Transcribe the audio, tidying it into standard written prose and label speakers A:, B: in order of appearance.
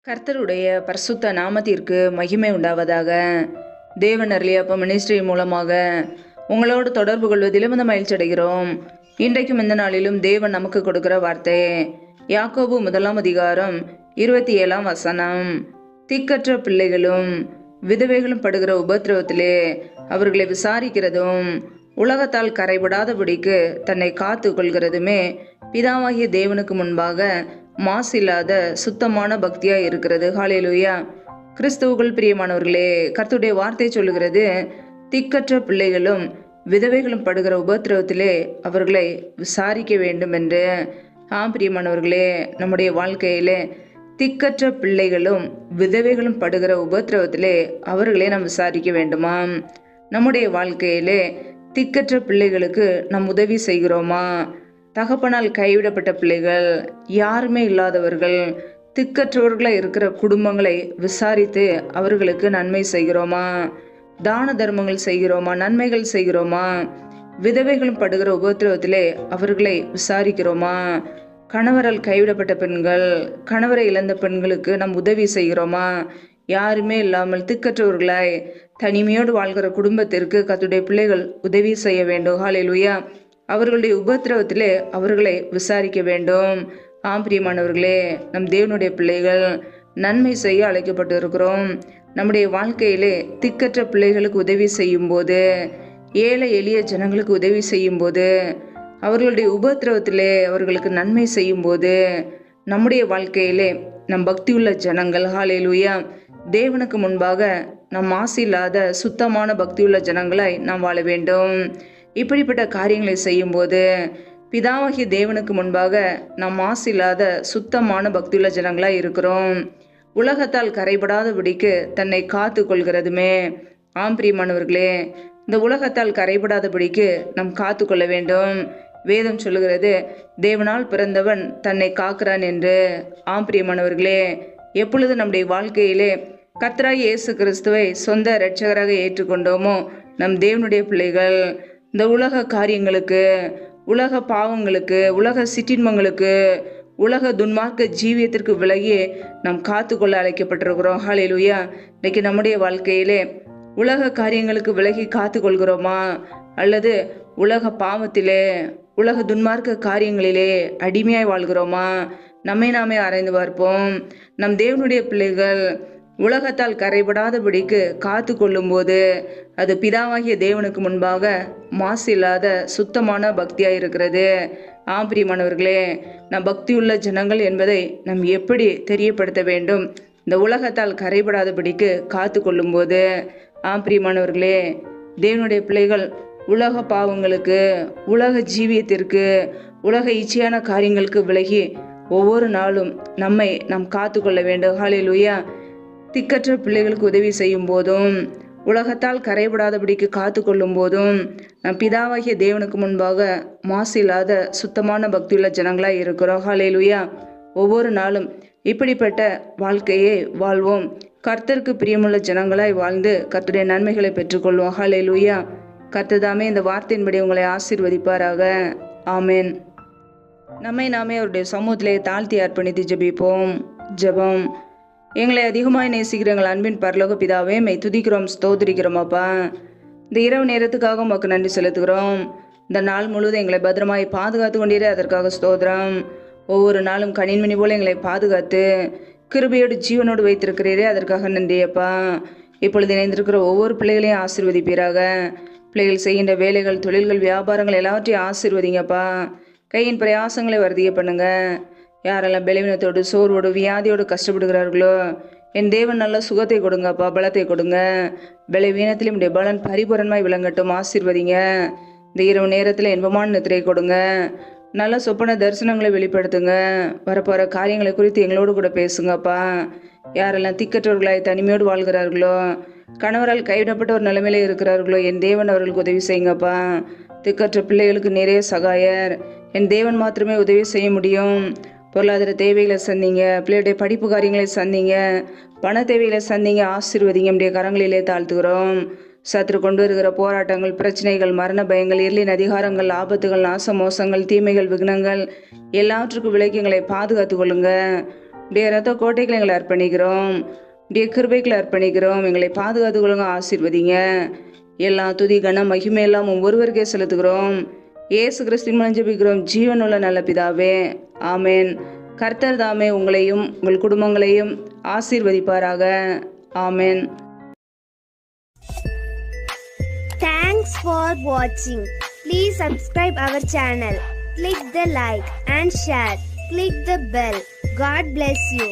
A: கர்த்தருடைய பரிசுத்த நாமத்திற்கு மகிமை உண்டாவதாக. தேவன் அருளியப்ப மினிஸ்ட்ரி மூலமாக உங்களோடு தொடர்பு கொள்வதிலும் மகிழ்ச்சி அடைகிறோம். இன்றைக்கும் இந்த நாளிலும் தேவன் நமக்கு கொடுக்கிற வார்த்தை யாக்கோபு 1:27 திக்கற்ற பிள்ளைகளும் விதவைகளும் படுகிற உபத்திரவத்திலே அவர்களை விசாரிக்கிறதும் உலகத்தால் கரைபடாதபடிக்கு தன்னை காத்து கொள்கிறதுமே பிதாவாகிய தேவனுக்கு முன்பாக மாசில்லாத சுத்தமான பக்தியா இருக்கிறது. ஹல்லேலூயா. கிறிஸ்துவுக்குள் பிரியமானவர்களே, கர்த்தருடைய வார்த்தை சொல்லுகிறது, திக்கற்ற பிள்ளைகளும் விதவைகளும் படுகிற உபத்திரவத்திலே அவர்களை விசாரிக்க வேண்டும் என்று. பிரியமானவர்களே, நம்முடைய வாழ்க்கையிலே திக்கற்ற பிள்ளைகளும் விதவைகளும் படுகிற உபத்திரவத்திலே அவர்களே நாம் விசாரிக்க வேண்டுமா? நம்முடைய வாழ்க்கையிலே திக்கற்ற பிள்ளைகளுக்கு நாம் உதவி செய்கிறோமா? தகப்பனால் கைவிடப்பட்ட பிள்ளைகள், யாருமே இல்லாதவர்கள், திக்கற்றவர்களாக இருக்கிற குடும்பங்களை விசாரித்து அவர்களுக்கு நன்மை செய்கிறோமா? தான தர்மங்கள் செய்கிறோமா? நன்மைகள் செய்கிறோமா? விதவைகளும் படுகிற உபத்திரவத்திலே அவர்களை விசாரிக்கிறோமா? கணவரால் கைவிடப்பட்ட பெண்கள், கணவரை இழந்த பெண்களுக்கு நாம் உதவி செய்கிறோமா? யாருமே இல்லாமல் திக்கற்றவர்களாய் தனிமையோடு வாழ்கிற குடும்பத்திற்கு கர்த்தருடைய பிள்ளைகள் உதவி செய்ய வேண்டும். ஹல்லேலூயா. அவர்களுடைய உபத்திரவத்திலே அவர்களை விசாரிக்க வேண்டும். பிரியமானவர்களே, நம் தேவனுடைய பிள்ளைகள் நன்மை செய்ய அழைக்கப்பட்டு இருக்கிறோம். நம்முடைய வாழ்க்கையிலே திக்கற்ற பிள்ளைகளுக்கு உதவி செய்யும் போது, ஏழை எளிய ஜனங்களுக்கு உதவி செய்யும் போது, அவர்களுடைய உபத்திரவத்திலே அவர்களுக்கு நன்மை செய்யும் போது, நம்முடைய வாழ்க்கையிலே நம் பக்தியுள்ள ஜனங்கள், ஹல்லேலூயா, தேவனுக்கு முன்பாக நம் மாசில்லாத சுத்தமான பக்தியுள்ள ஜனங்களாய் நாம் வாழ வேண்டும். இப்படிப்பட்ட காரியங்களை செய்யும்போது பிதாவாகிய தேவனுக்கு முன்பாக நாம் மாசில்லாத சுத்தமான பக்தியுள்ள ஜனங்களாய் இருக்கிறோம். உலகத்தால் கரைபடாதபடிக்கு தன்னை காத்து கொள்கிறதுமே. பிரியமானவர்களே, இந்த உலகத்தால் கரைபடாதபடிக்கு நாம் காத்து கொள்ள வேண்டும். வேதம் சொல்லுகிறது, தேவனால் பிறந்தவன் தன்னை காக்கிறான் என்று. பிரியமானவர்களே, எப்பொழுது நம்முடைய வாழ்க்கையிலே கர்த்தராகிய இயேசு கிறிஸ்துவை சொந்த இரட்சகராக ஏற்றுக்கொண்டோமோ நம் தேவனுடைய பிள்ளைகள் இந்த உலக காரியங்களுக்கு, உலக பாவங்களுக்கு, உலக சிற்றின்மங்களுக்கு, உலக துன்மார்க்க ஜீவியத்திற்கு விலகி நாம் காத்து கொள்ள அழைக்கப்பட்டிருக்கிறோம். ஹல்லேலூயா. இன்னைக்கு நம்முடைய வாழ்க்கையிலே உலக காரியங்களுக்கு விலகி காத்து கொள்கிறோமா? அல்லது உலக பாவத்திலே, உலக துன்மார்க்க காரியங்களிலே அடிமையாய் வாழ்கிறோமா? நம்மை நாமே ஆராய்ந்து பார்ப்போம். நம் தேவனுடைய பிள்ளைகள் உலகத்தால் கரைபடாதபடிக்கு காத்து கொள்ளும் போது அது பிதாவாகிய தேவனுக்கு முன்பாக மாசில்லாத சுத்தமான பக்தியாக இருக்கிறது. பிரியமானவர்களே, நம் பக்தியுள்ள ஜனங்கள் என்பதை நாம் எப்படி தெரியப்படுத்த வேண்டும்? இந்த உலகத்தால் கரைபடாதபடிக்கு காத்து கொள்ளும் போது. பிரியமானவர்களே, தேவனுடைய பிள்ளைகள் உலக பாவங்களுக்கு, உலக ஜீவியத்திற்கு, உலக இச்சையான காரியங்களுக்கு விலகி ஒவ்வொரு நாளும் நம்மை நாம் காத்து கொள்ள வேண்டும். ஹல்லேலூயா. திக்கற்ற பிள்ளைகளுக்கு உதவி செய்யும் போதும், உலகத்தால் கரைபடாதபடிக்கு காத்து கொள்ளும் போதும் நம் பிதாவாகிய தேவனுக்கு முன்பாக மாசில்லாத சுத்தமான பக்தியுள்ள ஜனங்களாய் இருக்கிறோம். ஹல்லேலூயா. ஒவ்வொரு நாளும் இப்படிப்பட்ட வாழ்க்கையை வாழ்வோம். கர்த்தருக்கு பிரியமுள்ள ஜனங்களாய் வாழ்ந்து கர்த்தருடைய நன்மைகளை பெற்றுக்கொள்வோம். ஹல்லேலூயா. கர்த்தர்தாமே இந்த வார்த்தையின்படி உங்களை ஆசீர்வதிப்பாராக. ஆமேன். நம்மை நாமே அவருடைய சமூகத்திலே தாழ்த்தி அர்ப்பணித்து ஜெபிப்போம். ஜெபம். எங்களை அதிகமாய் நேசிக்கிற எங்கள் அன்பின் பரலோக பிதாவே, மெய் துதிக்கிறோம், ஸ்தோத்திரிக்கிறோம் அப்பா. இந்த இரவு நேரத்துக்காக உமக்கு நன்றி செலுத்துகிறோம். இந்த நாள் முழுவதும் எங்களை பத்திரமாய் பாதுகாத்து கொண்டீரே, அதற்காக ஸ்தோத்திரம். ஒவ்வொரு நாளும் கணின்மணி போல எங்களை பாதுகாத்து கிருபையோடு ஜீவனோடு வைத்திருக்கிறீரே, அதற்காக நன்றி அப்பா. இப்பொழுது இணைந்திருக்கிற ஒவ்வொரு பிள்ளைகளையும் ஆசீர்வதிப்பீராக. பிள்ளைகள் செய்கின்ற வேலைகள், தொழில்கள், வியாபாரங்கள் எல்லாவற்றையும் ஆசீர்வதிங்கப்பா. கையின் பிரயாசங்களை வருதிய பண்ணுங்க. யாரெல்லாம் பலவீனத்தோடு, சோர்வோடு, வியாதியோடு கஷ்டப்படுகிறார்களோ என் தேவன் நல்ல சுகத்தை கொடுங்கப்பா, பலத்தை கொடுங்க. பலவீனத்திலும் உடைய பலன் பரிபூரணமாய் விளங்கட்டும். ஆசீர்வதிங்க. இந்த இரவு நேரத்தில் இன்பமான நித்திரை கொடுங்க. நல்ல சொப்பன தரிசனங்களை வெளிப்படுத்துங்க. வரப்போகிற காரியங்களை குறித்து எங்களோடு கூட பேசுங்கப்பா. யாரெல்லாம் திக்கற்றவர்களாய் தனிமையோடு வாழ்கிறார்களோ, கணவரால் கைவிடப்பட்ட ஒரு நிலைமையில இருக்கிறார்களோ என் தேவன் அவர்களுக்கு உதவி செய்யுங்கப்பா. திக்கற்ற பிள்ளைகளுக்கு நிறைய சகாயர், என் தேவன் மாத்திரமே உதவி செய்ய முடியும். பொருளாதார தேவைகளை சந்திங்க, பிள்ளையுடைய படிப்பு காரியங்களை சந்திங்க, பண தேவைகளை சந்திங்க. ஆசீர்வதிங்க. நம்முடைய கரங்களிலே தாழ்த்துகிறோம். சத்ரு கொண்டு வருகிற போராட்டங்கள், பிரச்சனைகள், மரண பயங்கள், இருளின் அதிகாரங்கள், ஆபத்துகள், நாச மோசங்கள், தீமைகள், விக்னங்கள் எல்லாவற்றுக்கும் விலக்கி எங்களை பாதுகாத்து கொள்ளுங்க. உடைய ரத்த கோட்டைகளை எங்களை அர்ப்பணிக்கிறோம். உடைய கிருபைகளை அர்ப்பணிக்கிறோம். எங்களை பாதுகாத்து கொள்ளுங்க, ஆசீர்வதிங்க. எல்லா துதி கன மகிமை எல்லாம் ஒருவருக்கே செலுத்துகிறோம். இயேசு கிறிஸ்துவின் மூலம் ஜெபிக்கிறோம் ஜீவனுள்ள நல்ல பிதாவே, ஆமேன். கர்த்தர் தாமே உங்களையும் உங்கள் குடும்பங்களையும் ஆசீர்வதிப்பாராக. ஆமேன்.
B: Thanks for watching. Please subscribe our channel. Click the like and share. Click the bell. God bless you.